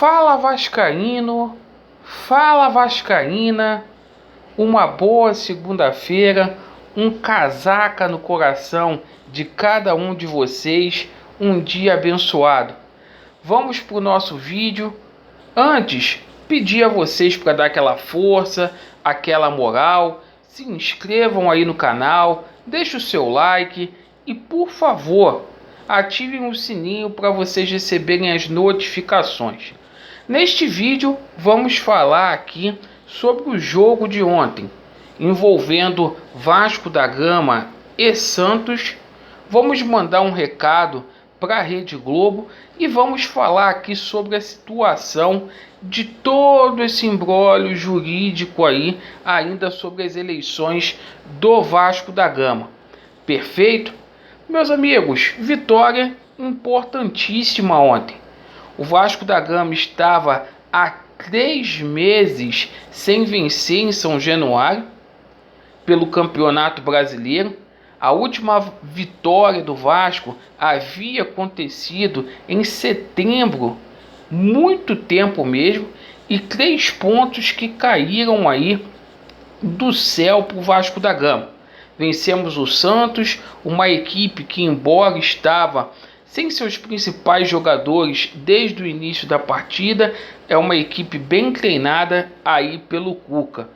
Fala Vascaíno, fala Vascaína, uma boa segunda-feira, um casaca no coração de cada um de vocês, um dia abençoado. Vamos para o nosso vídeo. Antes, pedir a vocês para dar aquela força, aquela moral, se inscrevam aí no canal, deixe o seu like e, por favor, ativem o sininho para vocês receberem as notificações. Neste vídeo vamos falar aqui sobre o jogo de ontem, envolvendo Vasco da Gama e Santos. Vamos mandar um recado para a Rede Globo e vamos falar aqui sobre a situação de todo esse imbróglio jurídico aí, ainda sobre as eleições do Vasco da Gama. Perfeito? Meus amigos, vitória importantíssima ontem. O Vasco da Gama estava há 3 meses sem vencer em São Januário pelo Campeonato Brasileiro. A última vitória do Vasco havia acontecido em setembro, muito tempo mesmo, e 3 pontos que caíram aí do céu para o Vasco da Gama. Vencemos o Santos, uma equipe que, embora estava sem seus principais jogadores desde o início da partida, é uma equipe bem treinada aí pelo Cuca.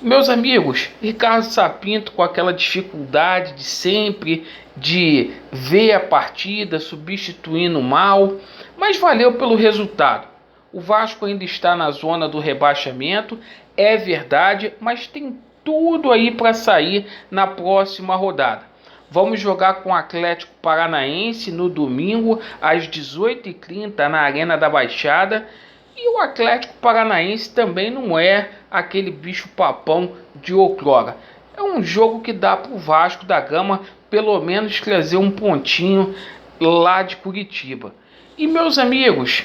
Meus amigos, Ricardo Sapinto com aquela dificuldade de sempre de ver a partida, substituindo mal, mas valeu pelo resultado. O Vasco ainda está na zona do rebaixamento, é verdade, mas tem tudo aí para sair na próxima rodada. Vamos jogar com o Atlético Paranaense no domingo às 18h30 na Arena da Baixada. E o Atlético Paranaense também não é aquele bicho papão de outrora. É um jogo que dá para o Vasco da Gama pelo menos trazer um pontinho lá de Curitiba. E meus amigos,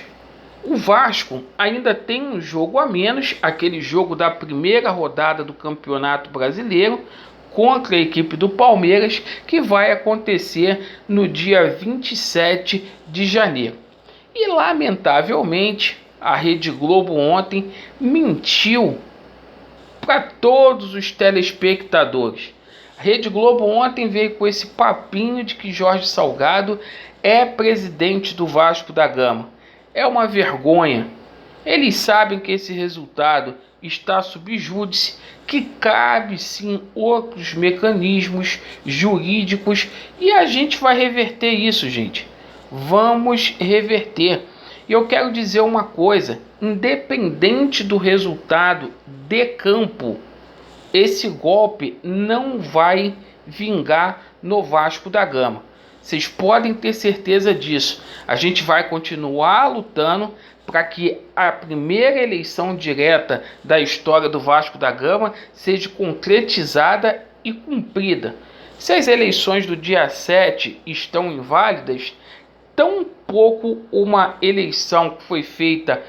o Vasco ainda tem um jogo a menos, aquele jogo da primeira rodada do Campeonato Brasileiro, contra a equipe do Palmeiras, que vai acontecer no dia 27 de janeiro. E lamentavelmente a Rede Globo ontem mentiu para todos os telespectadores. A Rede Globo ontem veio com esse papinho de que Jorge Salgado é presidente do Vasco da Gama. É uma vergonha. Eles sabem que esse resultado está sob júdice, que cabe sim outros mecanismos jurídicos e a gente vai reverter isso, gente. Vamos reverter. E eu quero dizer uma coisa, independente do resultado de campo, esse golpe não vai vingar no Vasco da Gama. Vocês podem ter certeza disso. A gente vai continuar lutando para que a primeira eleição direta da história do Vasco da Gama seja concretizada e cumprida. Se as eleições do dia 7 estão inválidas, tampouco uma eleição que foi feita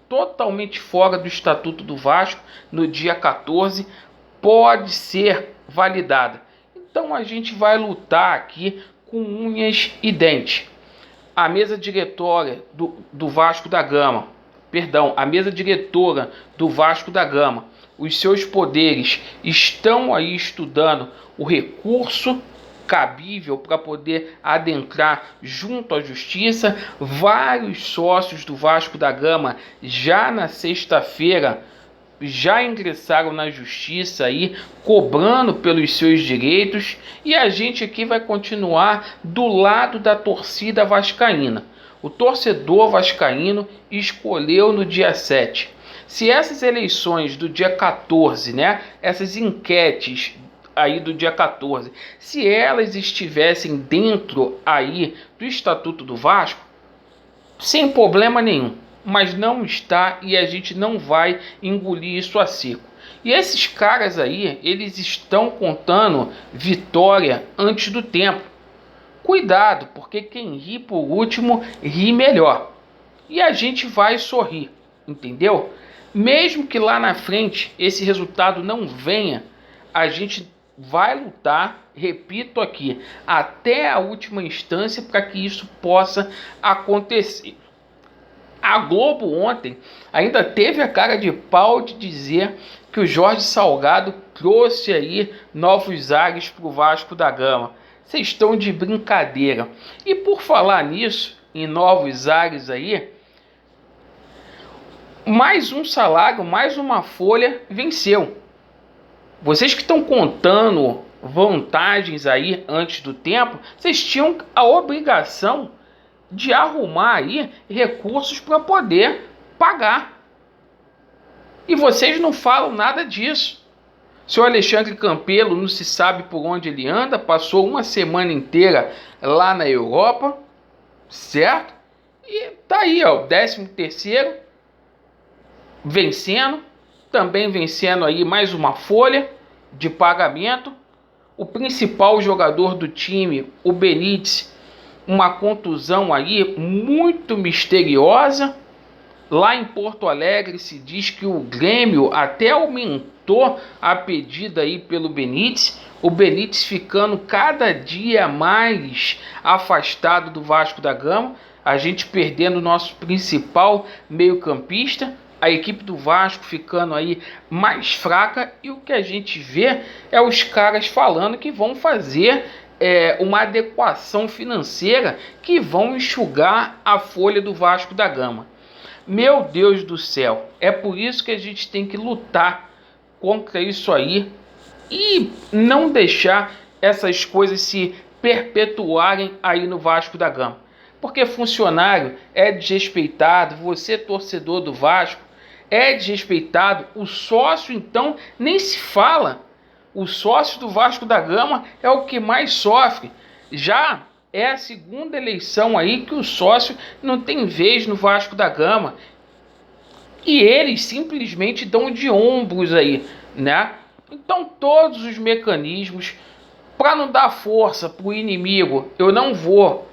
totalmente fora do Estatuto do Vasco, no dia 14, pode ser validada. Então a gente vai lutar aqui com unhas e dentes. A mesa diretora do Vasco da Gama, a mesa diretora do Vasco da Gama, os seus poderes estão aí estudando o recurso cabível para poder adentrar junto à justiça. Vários sócios do Vasco da Gama já na sexta-feira já ingressaram na justiça aí, cobrando pelos seus direitos, e a gente aqui vai continuar do lado da torcida vascaína. O torcedor vascaíno escolheu no dia 7. Se essas eleições do dia 14, essas enquetes aí do dia 14, se elas estivessem dentro aí do Estatuto do Vasco, sem problema nenhum. Mas não está e a gente não vai engolir isso a seco. E esses caras aí, eles estão contando vitória antes do tempo. Cuidado, porque quem ri por último, ri melhor. E a gente vai sorrir, entendeu? Mesmo que lá na frente esse resultado não venha, a gente vai lutar, repito aqui, até a última instância para que isso possa acontecer. A Globo ontem ainda teve a cara de pau de dizer que o Jorge Salgado trouxe aí novos ares para o Vasco da Gama. Vocês estão de brincadeira. E por falar nisso, em novos ares aí, mais um salário, mais uma folha venceu. Vocês que estão contando vantagens aí antes do tempo, vocês tinham a obrigação de arrumar aí recursos para poder pagar. E vocês não falam nada disso. O senhor Alexandre Campelo não se sabe por onde ele anda, passou uma semana inteira lá na Europa, certo? E tá aí, ó, o 13º vencendo, também vencendo aí mais uma folha de pagamento. O principal jogador do time, o Benítez, uma contusão aí muito misteriosa. Lá em Porto Alegre se diz que o Grêmio até aumentou a pedida aí pelo Benítez. O Benítez ficando cada dia mais afastado do Vasco da Gama. A gente perdendo o nosso principal meio-campista. A equipe do Vasco ficando aí mais fraca. E o que a gente vê é os caras falando que vão fazer uma adequação financeira, que vão enxugar a folha do Vasco da Gama. Meu Deus do céu, é por isso que a gente tem que lutar contra isso aí e não deixar essas coisas se perpetuarem aí no Vasco da Gama. Porque funcionário é desrespeitado, você torcedor do Vasco é desrespeitado, o sócio então nem se fala. O sócio do Vasco da Gama é o que mais sofre. Já é a segunda eleição aí que o sócio não tem vez no Vasco da Gama. E eles simplesmente dão de ombros aí, né? Então todos os mecanismos para não dar força para o inimigo, eu não vou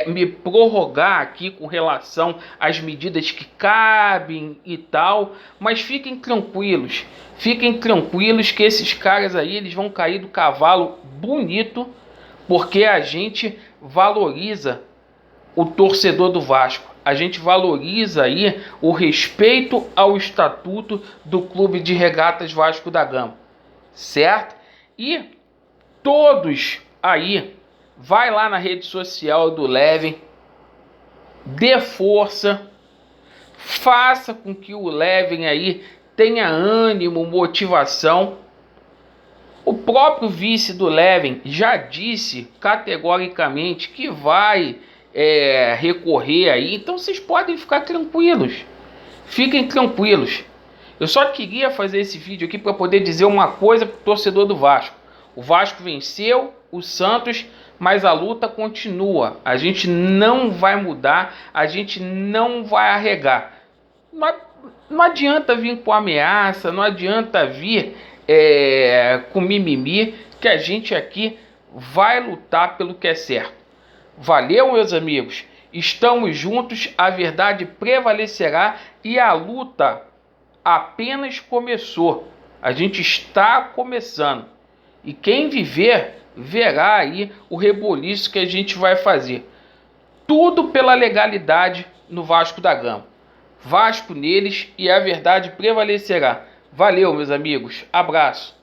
me prorrogar aqui com relação às medidas que cabem e tal, mas fiquem tranquilos que esses caras aí eles vão cair do cavalo bonito, porque a gente valoriza o torcedor do Vasco, a gente valoriza aí o respeito ao estatuto do Clube de Regatas Vasco da Gama, certo? E todos aí, vai lá na rede social do Levin, dê força, faça com que o Levin aí tenha ânimo, motivação. O próprio vice do Levin já disse categoricamente que vai recorrer aí, então vocês podem ficar tranquilos, fiquem tranquilos. Eu só queria fazer esse vídeo aqui para poder dizer uma coisa para o torcedor do Vasco. O Vasco venceu o Santos, mas a luta continua. A gente não vai mudar, a gente não vai arregar. Não adianta vir com ameaça, não adianta vir com mimimi, que a gente aqui vai lutar pelo que é certo. Valeu, meus amigos. Estamos juntos, a verdade prevalecerá e a luta apenas começou. A gente está começando. E quem viver, verá aí o reboliço que a gente vai fazer. Tudo pela legalidade no Vasco da Gama. Vasco neles e a verdade prevalecerá. Valeu, meus amigos. Abraço.